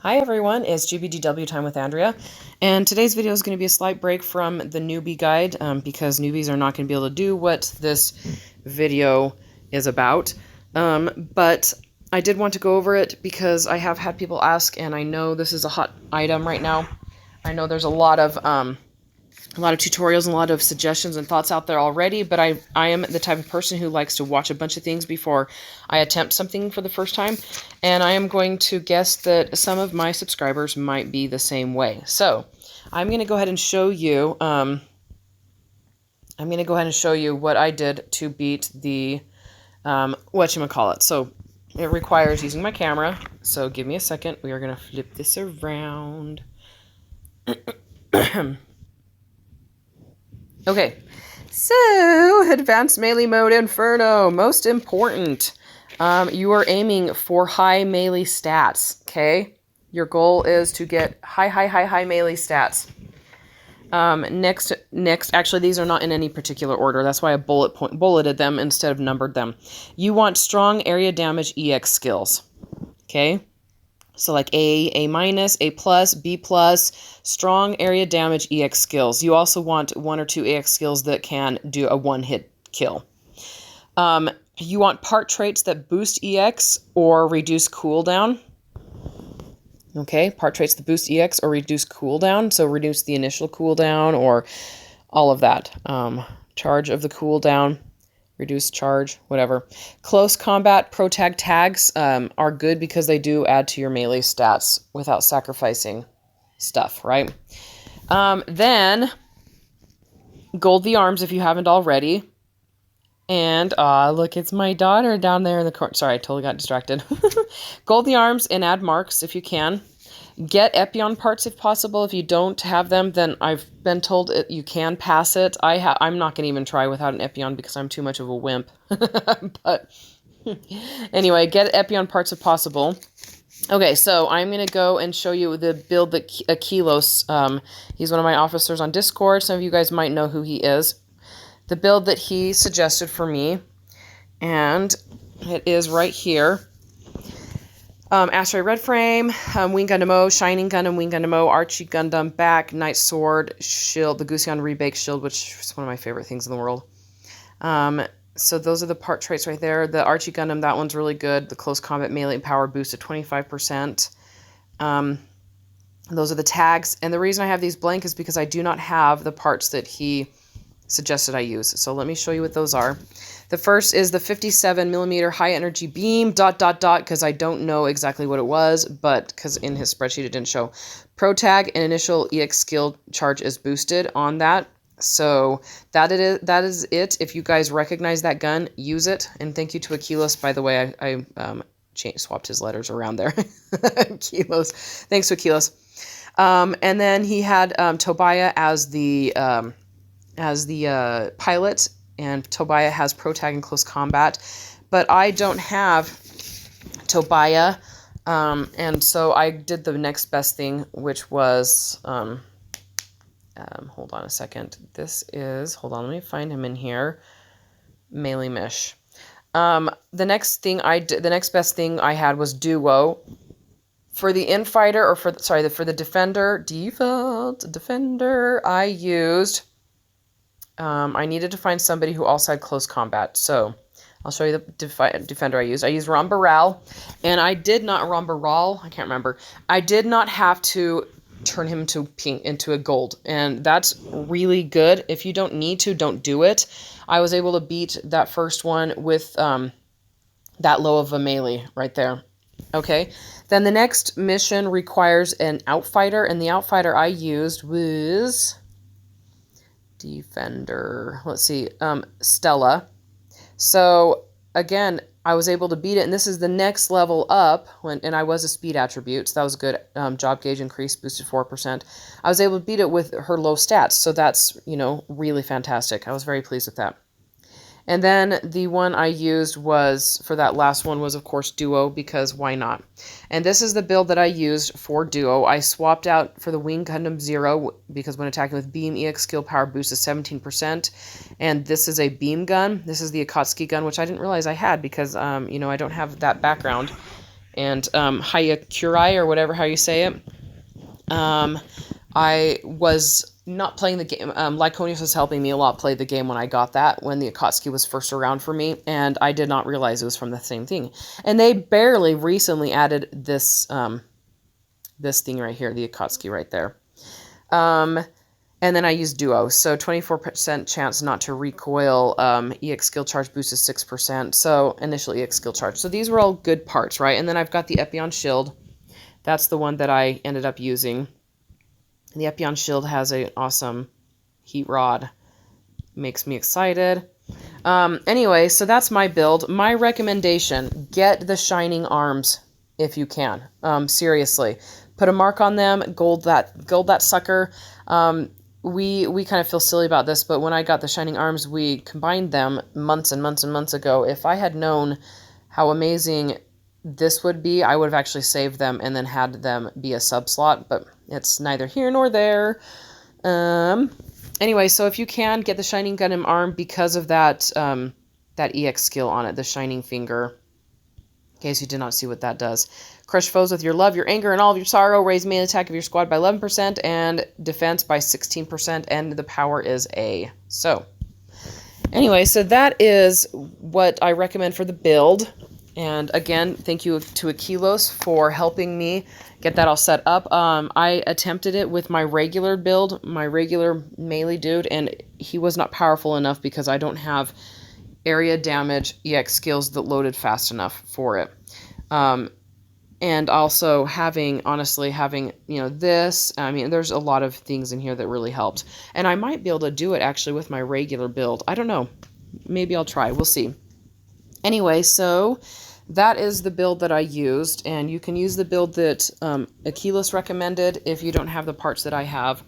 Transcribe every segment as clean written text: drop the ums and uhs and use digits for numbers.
Hi everyone, it's GBGW time with Andrea, and today's video is going to be a slight break from the newbie guide because newbies are not going to be able to do what this video is about, but I did want to go over it because I have had people ask, and I know this is a hot item right now. I know there's a lot of tutorials and a lot of suggestions and thoughts out there already, but I am the type of person who likes to watch a bunch of things before I attempt something for the first time, and I am going to guess that some of my subscribers might be the same way. So I'm going to go ahead and show you what I did to beat the whatchamacallit. So it requires using my camera, so give me a second. We are going to flip this around. Okay, so advanced melee mode Inferno, most important. You are aiming for high melee stats, okay? Your goal is to get high melee stats. Next, actually, these are not in any particular order. That's why I bulleted them instead of numbered them. You want strong area damage EX skills, okay? So like A minus, A plus, B plus, strong area damage EX skills. You also want 1 or 2 EX skills that can do a one-hit kill. You want part traits that boost EX or reduce cooldown. Okay, part traits that boost EX or reduce cooldown. So reduce the initial cooldown or all of that. Charge of the cooldown. Reduce charge, whatever. Close combat pro tag tags are good because they do add to your melee stats without sacrificing stuff, right? Then, gold the arms if you haven't already. And, look, it's my daughter down there in the corner. Sorry, I totally got distracted. Gold the arms and add marks if you can. Get Epion parts if possible. If you don't have them, then I've been told you can pass it. I'm not going to even try without an Epion because I'm too much of a wimp. But anyway, get Epion parts if possible. Okay, so I'm going to go and show you the build that Akilos, he's one of my officers on Discord. Some of you guys might know who he is. The build that he suggested for me, and it is right here. Asteroid Red Frame, Wing Gundam O, Shining Gundam, Wing Gundam O, Archie Gundam, Back, Knight Sword, Shield, the Gusion Rebake Shield, which is one of my favorite things in the world. So those are the part traits right there. The Archie Gundam, that one's really good. The Close Combat Melee Power boost at 25%. Those are the tags. And the reason I have these blank is because I do not have the parts that he suggested I use. So let me show you what those are. The first is the 57mm high energy beam, ... because I don't know exactly what it was, but because in his spreadsheet it didn't show. Pro tag and initial EX skill charge is boosted on that. So that is it. If you guys recognize that gun, use it. And thank you to Akilos, by the way. I swapped his letters around there. Akilos. Thanks to Akilos. And then he had Tobiah as the pilot, and Tobiah has pro tag and close combat, but I don't have Tobiah, and so I did the next best thing, which was, hold on a second, hold on, let me find him in here, Melee Mish. The next best thing I had was Duo. For the Infighter, or for the Defender, default Defender, I used... I needed to find somebody who also had close combat. So I'll show you the defender I used. I used Rambaral, and I did not, Rambaral, I can't remember. I did not have to turn him into a gold, and that's really good. If you don't need to, don't do it. I was able to beat that first one with that low of a melee right there. Okay, then the next mission requires an Outfighter, and the Outfighter I used was... Defender, let's see, Stella. So again, I was able to beat it, and this is the next level up, and I was a speed attribute, so that was good. Job gauge increase, boosted 4%. I was able to beat it with her low stats, so that's, really fantastic. I was very pleased with that. And then the one I used for that last one was, of course, Duo, because why not? And this is the build that I used for Duo. I swapped out for the Wing Gundam 0, because when attacking with Beam, EX skill power boost is 17%. And this is a beam gun. This is the Akatsuki gun, which I didn't realize I had, because, I don't have that background. and Hayakuri, or whatever how you say it. I was not playing the game. Lyconius was helping me a lot play the game when I got that, when the Akatsuki was first around for me, and I did not realize it was from the same thing. And they barely recently added this this thing right here, the Akatsuki right there. And then I use Duo, so 24% chance not to recoil. EX skill charge boost is 6%, so initial EX skill charge. So these were all good parts, right? And then I've got the Epion Shield. That's the one that I ended up using. The Epion Shield has an awesome heat rod. Makes me excited. Anyway, so that's my build. My recommendation, get the Shining Arms if you can. Seriously. Put a mark on them, gold that sucker. We kind of feel silly about this, but when I got the Shining Arms, we combined them months and months and months ago. If I had known how amazing this would be, I would have actually saved them and then had them be a sub-slot, but it's neither here nor there. Anyway, so if you can, get the Shining Gundam arm because of that, that EX skill on it, the Shining Finger. In case you did not see what that does. Crush foes with your love, your anger, and all of your sorrow. Raise melee attack of your squad by 11% and defense by 16%, and the power is A. So, anyway, so that is what I recommend for the build. And again, thank you to Akilos for helping me get that all set up. I attempted it with my regular build, my regular melee dude, and he was not powerful enough because I don't have area damage EX skills that loaded fast enough for it. And also honestly having, you know, this, I mean, there's a lot of things in here that really helped. And I might be able to do it actually with my regular build. I don't know. Maybe I'll try. We'll see. Anyway, so that is the build that I used, and you can use the build that Akilos recommended if you don't have the parts that I have.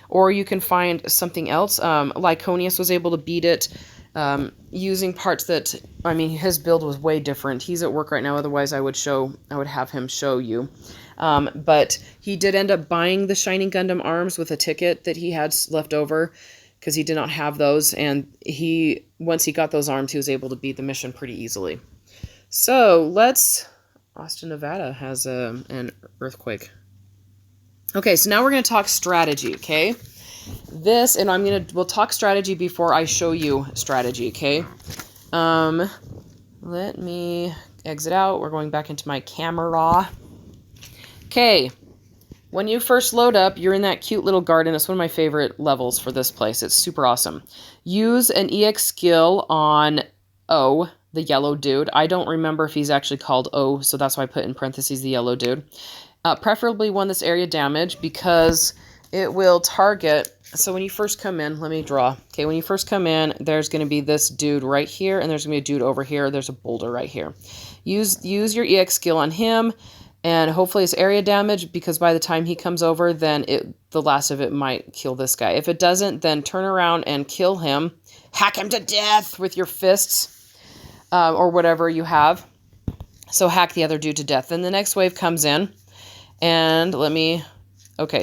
Or you can find something else. Lyconius was able to beat it using parts that, I mean, his build was way different. He's at work right now, otherwise I would have him show you. But he did end up buying the Shining Gundam arms with a ticket that he had left over, because he did not have those, and once he got those arms, he was able to beat the mission pretty easily. So, Austin, Nevada has an earthquake. Okay, so now we're going to talk strategy, okay? We'll talk strategy before I show you strategy, okay? Let me exit out. We're going back into my camera. Okay. When you first load up, you're in that cute little garden. It's one of my favorite levels for this place. It's super awesome. Use an EX skill on O, the yellow dude. I don't remember if he's actually called O, so that's why I put in parentheses the yellow dude. Preferably one that's area damage, because it will target. So when you first come in, let me draw. Okay, when you first come in, there's going to be this dude right here, and there's going to be a dude over here. There's a boulder right here. Use your EX skill on him. And hopefully it's area damage, because by the time he comes over, then the last of it might kill this guy. If it doesn't, then turn around and kill him. Hack him to death with your fists, or whatever you have. So hack the other dude to death. Then the next wave comes in, and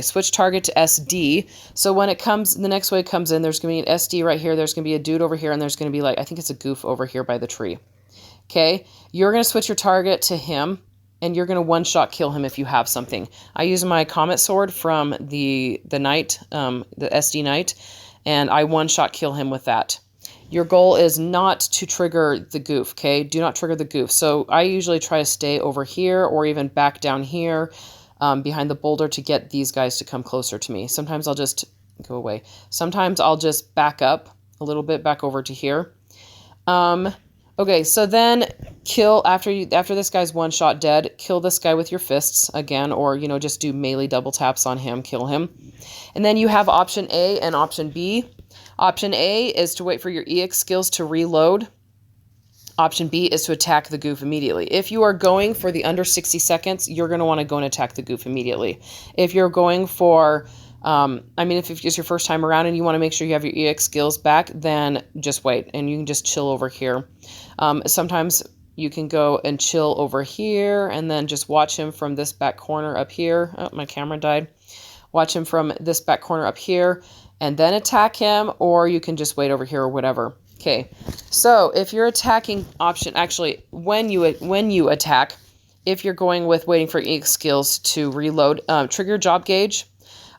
switch target to SD. So when the next wave comes in, there's going to be an SD right here, there's going to be a dude over here, and there's going to be, I think it's a goof over here by the tree. Okay, you're going to switch your target to him, and you're going to one-shot kill him if you have something. I use my Comet Sword from the Knight, the SD Knight, and I one-shot kill him with that. Your goal is not to trigger the goof, okay? Do not trigger the goof. So I usually try to stay over here or even back down here behind the boulder to get these guys to come closer to me. Sometimes I'll just go away. Sometimes I'll just back up a little bit, back over to here. Okay, so then kill, after this guy's one shot dead, kill this guy with your fists again, or, just do melee double taps on him, kill him. And then you have option A and option B. Option A is to wait for your EX skills to reload. Option B is to attack the goof immediately. If you are going for the under 60 seconds, you're going to want to go and attack the goof immediately. If you're going for... if it's your first time around and you want to make sure you have your EX skills back, then just wait and you can just chill over here. Sometimes you can go and chill over here and then just watch him from this back corner up here. Oh, my camera died. Watch him from this back corner up here and then attack him, or you can just wait over here or whatever. Okay, so if you're attacking option, actually, when you attack, if you're going with waiting for EX skills to reload, trigger your job gauge.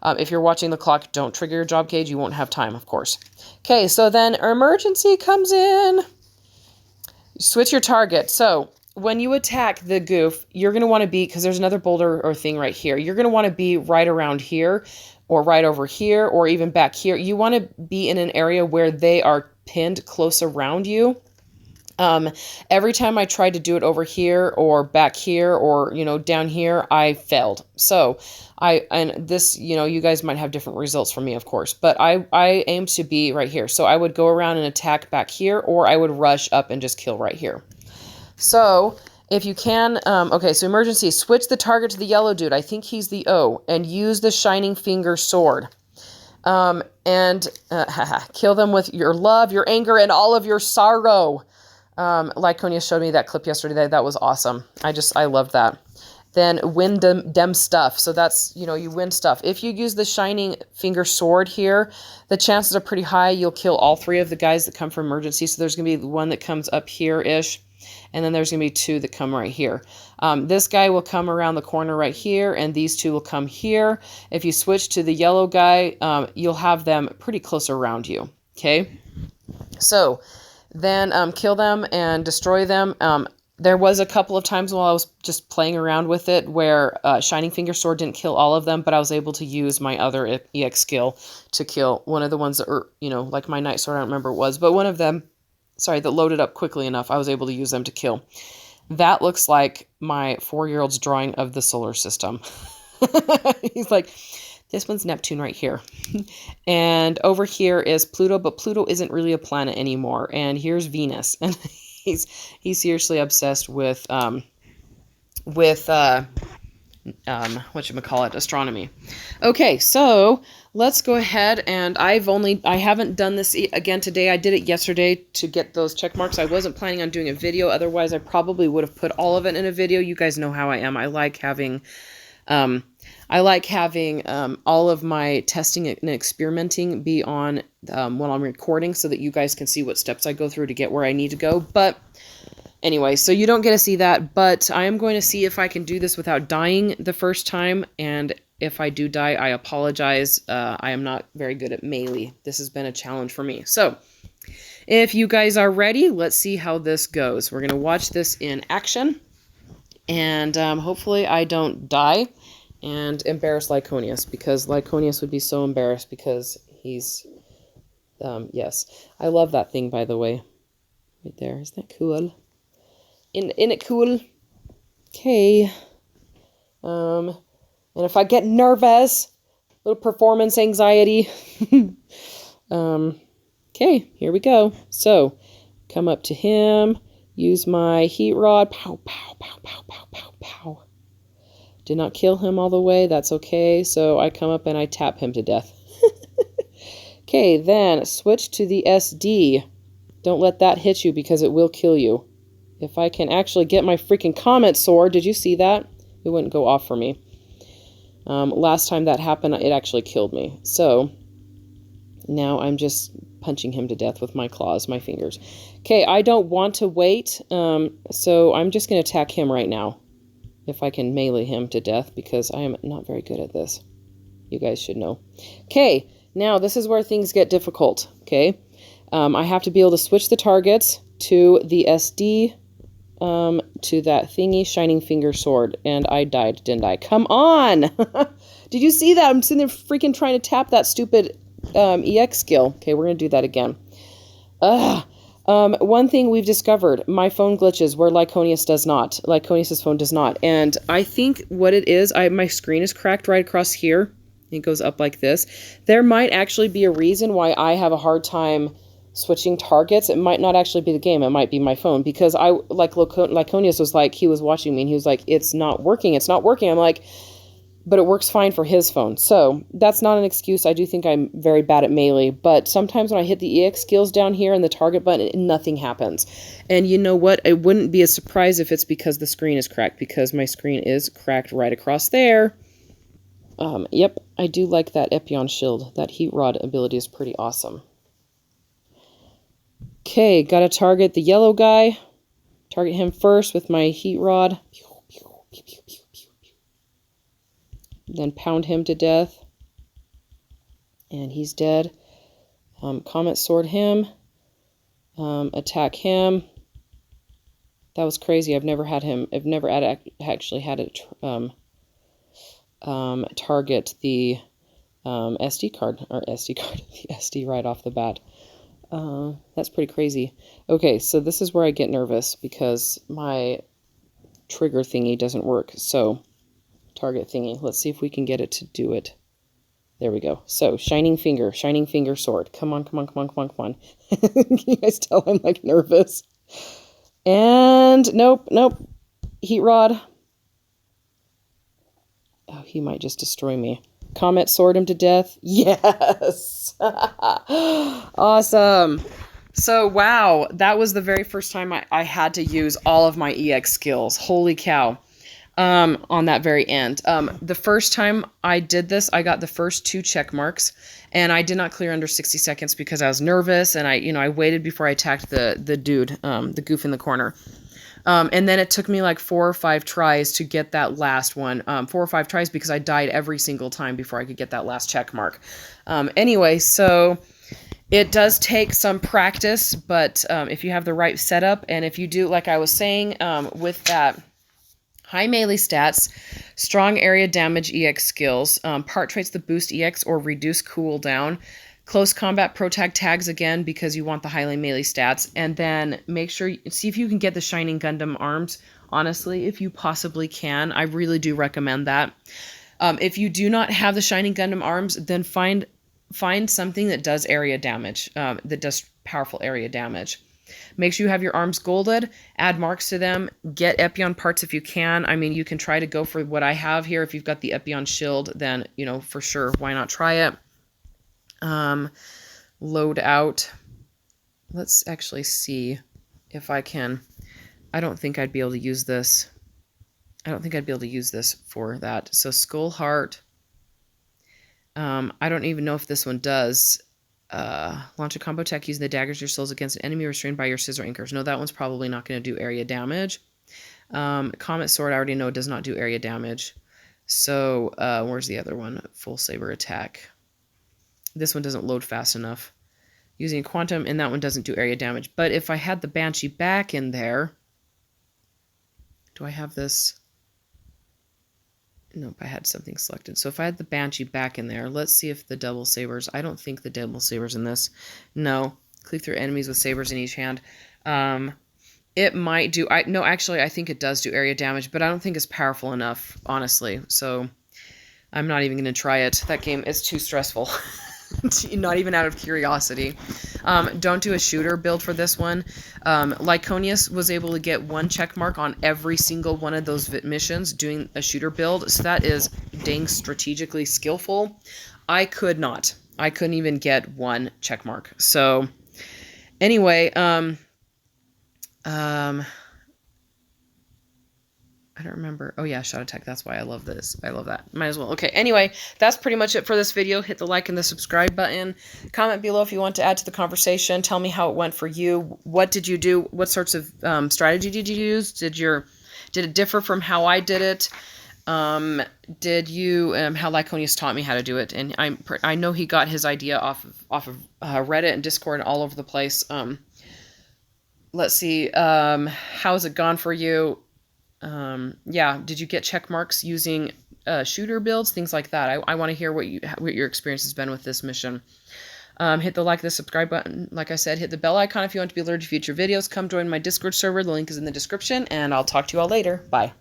If you're watching the clock, don't trigger your job gauge. You won't have time, of course. Okay, so then emergency comes in. Switch your target. So when you attack the goof, you're going to want to be, because there's another boulder or thing right here, you're going to want to be right around here or right over here or even back here. You want to be in an area where they are pinned close around you. Every time I tried to do it over here or back here or, you know, down here, I failed. So and this, you know, you guys might have different results from me, of course, but I aim to be right here. So I would go around and attack back here, or I would rush up and just kill right here. So if you can, okay, so emergency, switch the target to the yellow dude. I think he's the O, and use the shining finger sword. And kill them with your love, your anger, and all of your sorrow. Lyconia showed me that clip yesterday. That was awesome. I loved that. Then win dem stuff. So that's, you know, you win stuff. If you use the shining finger sword here, the chances are pretty high you'll kill all 3 of the guys that come from emergency. So there's going to be one that comes up here-ish, and then there's going to be 2 that come right here. This guy will come around the corner right here, and these 2 will come here. If you switch to the yellow guy, you'll have them pretty close around you. Okay? So then kill them and destroy them. There was a couple of times while I was just playing around with it where Shining Finger Sword didn't kill all of them, but I was able to use my other EX skill to kill one of the ones that are, you know, like my Night Sword, I don't remember what it was, but one of them, sorry, that loaded up quickly enough, I was able to use them to kill. That looks like my 4-year-old's drawing of the solar system. He's like, this one's Neptune right here. And over here is Pluto, but Pluto isn't really a planet anymore. And here's Venus. And he's seriously obsessed with whatchamacallit, astronomy. Okay, so let's go ahead, and I haven't done this again today. I did it yesterday to get those check marks. I wasn't planning on doing a video, otherwise I probably would have put all of it in a video. You guys know how I am. I like having all of my testing and experimenting be on when I'm recording so that you guys can see what steps I go through to get where I need to go. But anyway, so you don't get to see that, but I am going to see if I can do this without dying the first time. And if I do die, I apologize. I am not very good at melee. This has been a challenge for me. So if you guys are ready, let's see how this goes. We're going to watch this in action. And hopefully I don't die and embarrass Lyconius, because Lyconius would be so embarrassed because he's, yes. I love that thing, by the way. Right there. Isn't that cool? Isn't it cool? Okay. And if I get nervous, little performance anxiety. Okay, here we go. So, come up to him. Use my heat rod. Pow, pow, pow, pow, pow, pow, pow. Did not kill him all the way. That's okay. So I come up and I tap him to death. Okay, then switch to the SD. Don't let that hit you because it will kill you. If I can actually get my freaking comet sword. Did you see that? It wouldn't go off for me. Last time that happened, it actually killed me. So now I'm just punching him to death with my claws, my fingers. Okay, I don't want to wait, so I'm just going to attack him right now, if I can melee him to death, because I am not very good at this. You guys should know. Okay, now this is where things get difficult, okay? I have to be able to switch the targets to the SD, to that thingy, Shining Finger Sword, and I died, didn't I? Come on! Did you see that? I'm sitting there freaking trying to tap that stupid EX skill. Okay, we're going to do that again. One thing we've discovered, my phone glitches where Lyconius does not. Lyconius's phone does not. And I think what it is, my screen is cracked right across here. It goes up like this. There might actually be a reason why I have a hard time switching targets. It might not actually be the game. It might be my phone, because Lyconius was like, he was watching me and he was like, it's not working. It's not working. I'm like, but it works fine for his phone. So that's not an excuse. I do think I'm very bad at melee, but sometimes when I hit the EX skills down here and the target button, nothing happens. And you know what? It wouldn't be a surprise if it's because the screen is cracked, because my screen is cracked right across there. Yep, I do like that Epion shield. That heat rod ability is pretty awesome. Okay, gotta target the yellow guy. Target him first with my heat rod. Pew, pew. Then pound him to death. And he's dead. Comet sword him. Attack him. That was crazy. I've never actually had it target the SD card, the SD right off the bat. That's pretty crazy. Okay, so this is where I get nervous because my trigger thingy doesn't work. So, target thingy. Let's see if we can get it to do it. There we go. So, shining finger sword. Come on, come on, come on, come on, come on. Can you guys tell I'm like nervous? And nope. Heat rod. Oh, he might just destroy me. Comet sword him to death. Yes. Awesome. So, wow. That was the very first time I had to use all of my EX skills. Holy cow. On that very end. The first time I did this, I got the first 2 check marks, and I did not clear under 60 seconds because I was nervous, and I waited before I attacked the dude, the goof in the corner. And then it took me like 4 or 5 tries to get that last one. 4 or 5 tries because I died every single time before I could get that last check mark. Anyway, so it does take some practice, but if you have the right setup, and if you do, like I was saying, with that high melee stats, strong area damage EX skills, part traits that boost EX or reduce cooldown, close combat pro tag tags again because you want the highly melee stats, and then make sure, see if you can get the Shining Gundam arms. Honestly, if you possibly can, I really do recommend that. If you do not have the Shining Gundam arms, then find something that does area damage, that does powerful area damage. Make sure you have your arms golded, add marks to them, get Epion parts if you can. I mean, you can try to go for what I have here. If you've got the Epion shield, then, for sure, why not try it? Load out. Let's actually see if I can. I don't think I'd be able to use this. I don't think I'd be able to use this for that. So Skull Heart. I don't even know if this one does. Launch a combo attack using the daggers your souls against an enemy restrained by your scissor anchors. No, that one's probably not going to do area damage. Comet sword, I already know does not do area damage. So, where's the other one? Full saber attack. This one doesn't load fast enough. Using a quantum, and that one doesn't do area damage. But if I had the Banshee back in there... Do I have this? Nope, I had something selected. So if I had the Banshee back in there, let's see if the double sabers... I don't think the double sabers in this. No. Cleave through enemies with sabers in each hand. It might do... No, actually, I think it does do area damage, but I don't think it's powerful enough, honestly. So I'm not even going to try it. That game is too stressful. Not even out of curiosity. Don't do a shooter build for this one. Lyconius was able to get 1 check mark on every single one of those missions doing a shooter build, so that is dang strategically skillful. I could not. I couldn't even get 1 check mark. So anyway, I don't remember. Oh yeah, shot attack. That's why I love this. I love that. Might as well. Okay, anyway, that's pretty much it for this video. Hit the like and the subscribe button. Comment below if you want to add to the conversation. Tell me how it went for you. What did you do? What sorts of strategy did you use? Did it differ from how I did it? Did you how Lyconius taught me how to do it? And I know he got his idea off of Reddit and Discord and all over the place. Let's see. How's it gone for you? Yeah, did you get check marks using shooter builds, things like that? I want to hear what your experience has been with this mission. Hit the like, the subscribe button. Like I said, hit the bell icon if you want to be alerted to future videos. Come join my Discord server. The link is in the description, and I'll talk to you all later. Bye.